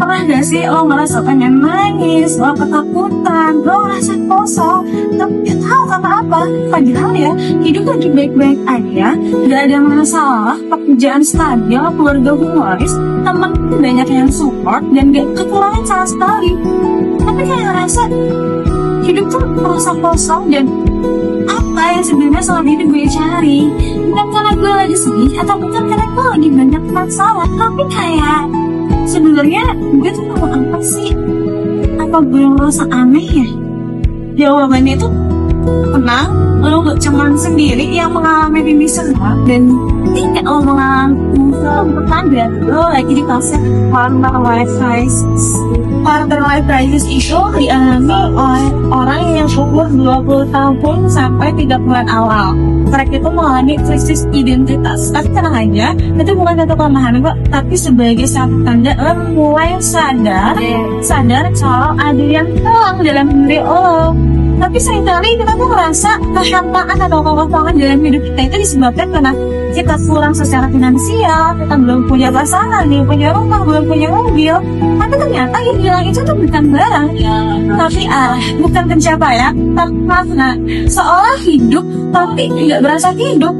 Pernah gak sih lo ngerasa pengen nangis, lo ketakutan, lo ngerasa kosong, tapi gak tahu karena apa? Padahal ya, hidup lagi baik-baik aja, gak ada masalah, pekerjaan stabil, keluarga humoris, temen banyak yang support, dan gak kekurangan sama sekali. Tapi kayak ngerasa hidup tuh merasa kosong dan apa yang sebenarnya selama ini gue cari? Bukan karena gue lagi sedih atau bukan karena gue lagi banyak masalah, tapi kayak sebenarnya gue tuh mau apa sih? Apa gue merasa aneh ya? Jawabannya itu tenang, lo gak cuman sendiri yang mengalami ini semua, dan tidak lo mengalami tetangga lo lagi di fase quarter life crisis itu dialami oleh orang yang umur 20 tahun sampai 30-an awal. Mereka itu mengalami krisis identitas. Tapi tenang aja, itu bukan satu kelemahan kok, tapi sebagai satu tanda lo mulai sadar kalau ada yang hilang dalam diri lo. Tapi seringkali kita tuh merasa kehampaan atau kekosongan dalam hidup kita itu disebabkan karena kita kurang secara finansial, kita belum punya pasangan, belum punya rumah, belum punya mobil. Tapi ternyata yang hilang itu tuh bukan barang, tapi bukan pencapaian, makna. Seolah hidup tapi nggak berasa hidup.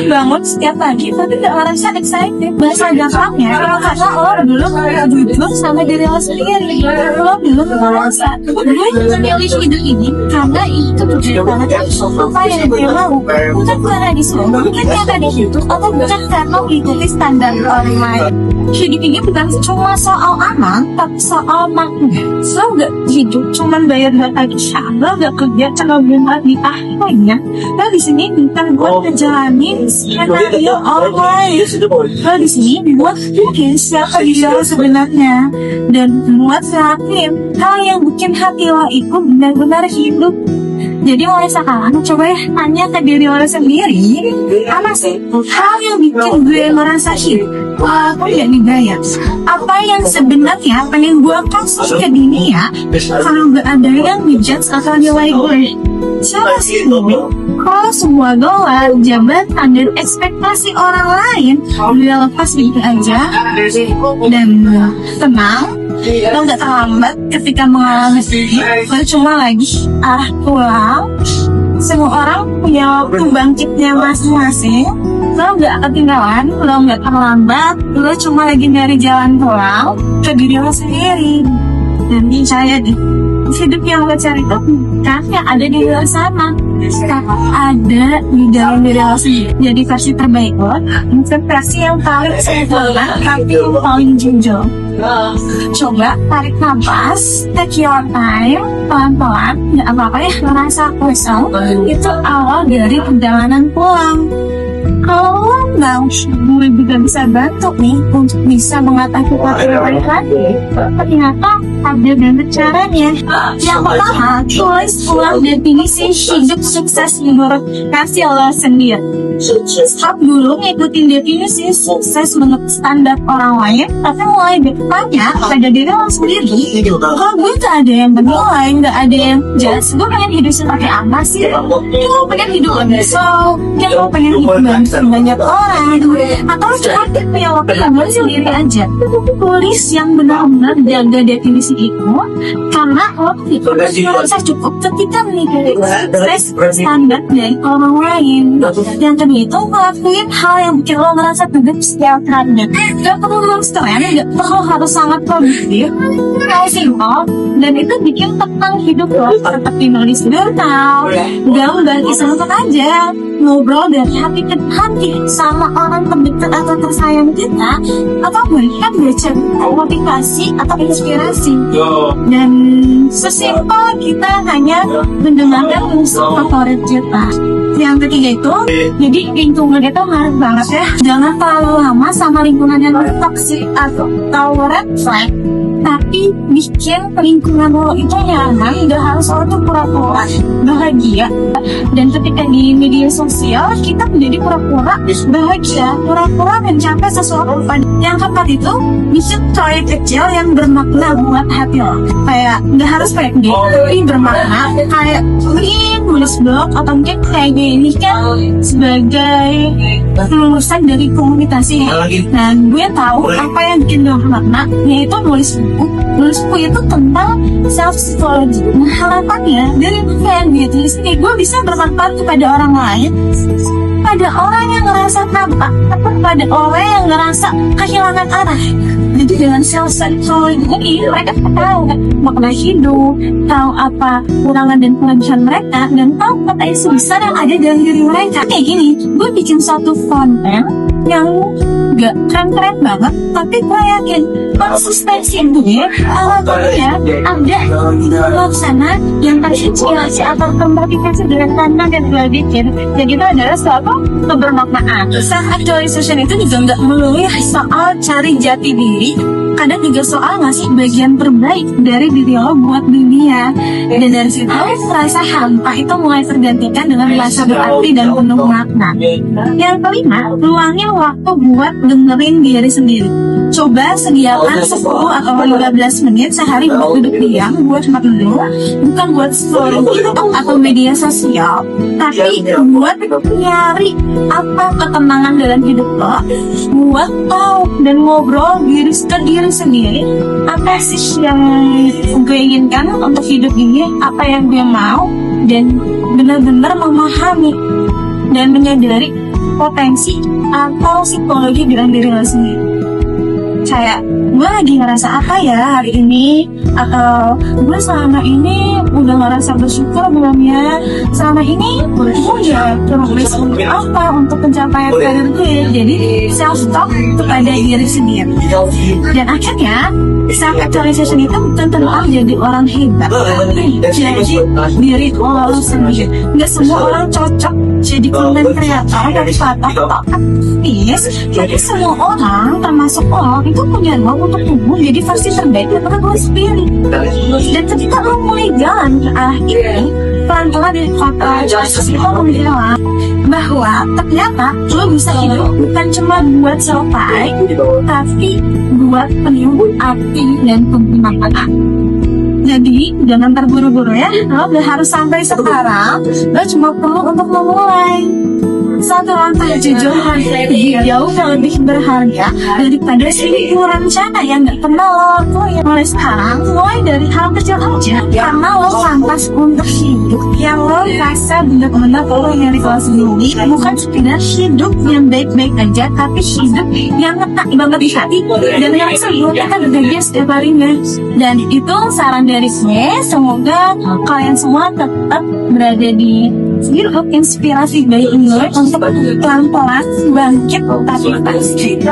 Bangun setiap pagi tapi nggak merasa excited. Bahasa gampangnya, karena lo belum jujur sama diri lo sendiri. Lo belum merasa memilih hidup ini karena itu tujuan banget apa yang gue mau, bukan karena disuruh, bukan karena dihidup, atau bukan karena mengikuti standar orang lain. Hidup ini bukan cuma soal aman, tapi soal makna. Lo gak hidup cuma bayar tagih syah, lo gak kerja cuma buat di akhirnya. Lo di sini bukan buat ngejalanin skenario orang lain. Lo di sini buat bikin siapa diri lo sebenarnya, dan buat ngelakuin hal yang bikin hati lo itu benar-benar hidup. Jadi mulai sekarang coba ya tanya ke diri lo sendiri, apa sih hal yang bikin gue merasa hidup? Wah, aku gak dibayar. Apa yang sebenarnya pengen gue kasih ke dunia kalau gak ada yang ngejudge atau nilai gue? Siapa sih gue? Kalau semua dolar, jabatan, dan ekspektasi orang lain udah lepas gitu aja dan tenang, lo gak terlambat ketika mengalami ini. Lo cuma lagi pulang. Semua orang punya waktu bangkitnya masing-masing. Lo gak ketinggalan, lo gak terlambat. Lo cuma lagi nyari jalan pulang ke diri lo sendiri. Dan percaya deh, hidup yang lo cari itu bukan yang ada di luar sana, ada di dalam diri lo sendiri. Jadi versi terbaik lo, bukan versi yang paling sempurna, tapi yang paling jujur. Coba tarik nafas, take your time, pelan-pelan, gak apa-apa ya merasa kosong. Itu awal dari perjalanan pulang. Kalau lo mau, gue juga bisa bantu nih untuk bisa mengatasi perasaan tadi. Ternyata ada banyak caranya. Yang pertama, tulis ulang definisi hidup sukses menurut versi lo sendiri. Stop dulu ngikutin definisi sukses menurut standar orang lain, tapi mulai bertanya pada diri lo sendiri. Kalau gue gak ada yang menilai, gak ada yang judge, gue pengen hidup seperti apa sih? Gue pengen hidup lebih slow, gue pengen hidup banyak orang, atau cuma punya waktu gue sendiri aja. Tulis yang benar-benar jaga definisi itu, karena lo itu merasa cukup ketika mengikuti standar dari orang lain. Yang kedua itu ngelakuin hal yang bikin lo ngerasa tegak setiap harinya. Gak perlu harus keren, gak perlu harus sangat produktif, hal simple, dan itu bikin tenang hidup lo. Seperti nulis jurnal, gambar kisah lo aja, ngobrol dari hati ke hati sama orang terdekat atau tersayang kita, atau bahkan baca motivasi atau inspirasi. Dan sesimpel kita hanya mendengarkan musik favorit kita. Yang ketiga itu, jadi lingkungan itu harus banget ya, jangan terlalu lama sama lingkungan yang toksik atau red flag, tapi bikin lingkungan lo itu nyaman. Gak harus lo tuh pura-pura bahagia. Dan ketika di media sosial sosial, kita menjadi pura-pura bahagia, pura-pura mencapai sesuatu. Yang keempat itu, bikin proyek kecil yang bermakna buat hati lo. Kayak, nggak harus proyek gede, tapi bermakna. Kayak, mungkin nulis blog, atau mungkin kayak gini kan sebagai lulusan dari komunikasi. Nah, gue tahu apa yang bikin gue bermakna, yaitu nulis buku. Nulis buku itu tentang self-psychology. Nah, harapannya dari buku yang dia tulis ini, gue bisa bermanfaat kepada orang lain, pada orang yang ngerasa nampak, atau pada orang yang ngerasa kehilangan arah. Jadi dengan self-psychology ini, mereka tahu makna hidup, tahu apa kurangan dan kelebihan mereka, dan tahu potensi besar yang ada dalam diri mereka. Kayak gini, gue bikin suatu konten yang gak keren-keren banget, tapi gue yakin konsistensi gue alasannya ada di luar sana yang terinspirasi atau termotivasi dengan tantangan dan gue bikin. Dan itu adalah suatu kebermaknaan. Self-actualization itu juga gak melulu soal cari jati diri, kadang juga soal ngasih bagian terbaik dari diri lo buat dunia. Dan dari situ rasa hampa itu mulai tergantikan dengan rasa berarti dan penuh makna. Yang kelima, luangin waktu buat dengerin diri sendiri. Coba sediakan 10 atau 15 menit sehari buat duduk diam, buat merenung, bukan buat scrolling TikTok atau media sosial, tapi buat nyari apa ketenangan dalam hidup lo, buat tahu dan ngobrol diri sendiri, apa sih yang gue inginkan untuk hidup ini, apa yang gue mau, dan benar-benar memahami dan menyadari potensi atau psikologi dalam diri lo sendiri. Kayak gue lagi ngerasa apa ya hari ini, atau gue selama ini udah ngerasa bersyukur belum ya, selama ini gue udah progres untuk apa, untuk pencapaian karir gue. Jadi self talk kepada diri sendiri. Dan akhirnya self actualization itu bukan tentang jadi orang hebat, jadi diri lo sendiri. Nggak semua orang cocok jadi konten kreator dari patok aktif. Jadi semua orang termasuk lo itu punya ruang untuk tumbuh jadi versi terbaik daripada lo sendiri. Dan ketika lo mulai jalan ke arah ini, pelan-pelan dari kota itu lo bilang bahwa ternyata lo bisa hidup bukan cuma buat selesai, tapi buat penuh arti dan penghormatan. Jadi jangan terburu-buru ya, lo udah harus sampai sekarang, lo cuma perlu untuk memulai. Satu langkah jujur jauh lebih berharga daripada 1000 rencana yang gak pernah lo lakuin. Mulai sekarang, mulai dari hal kecil aja, karena lo pantas untuk hidup yang lo rasa benar-benar lo yang kelas sendiri, bukan sekedar hidup yang baik-baik aja, tapi hidup yang ngena banget di hati dan yang sebelum kita berbahagia setiap harinya. Dan itu saran dari gue, semoga kalian semua tetap berada di inspirasi baik untuk pelan-pelan bangkit tapi pasti.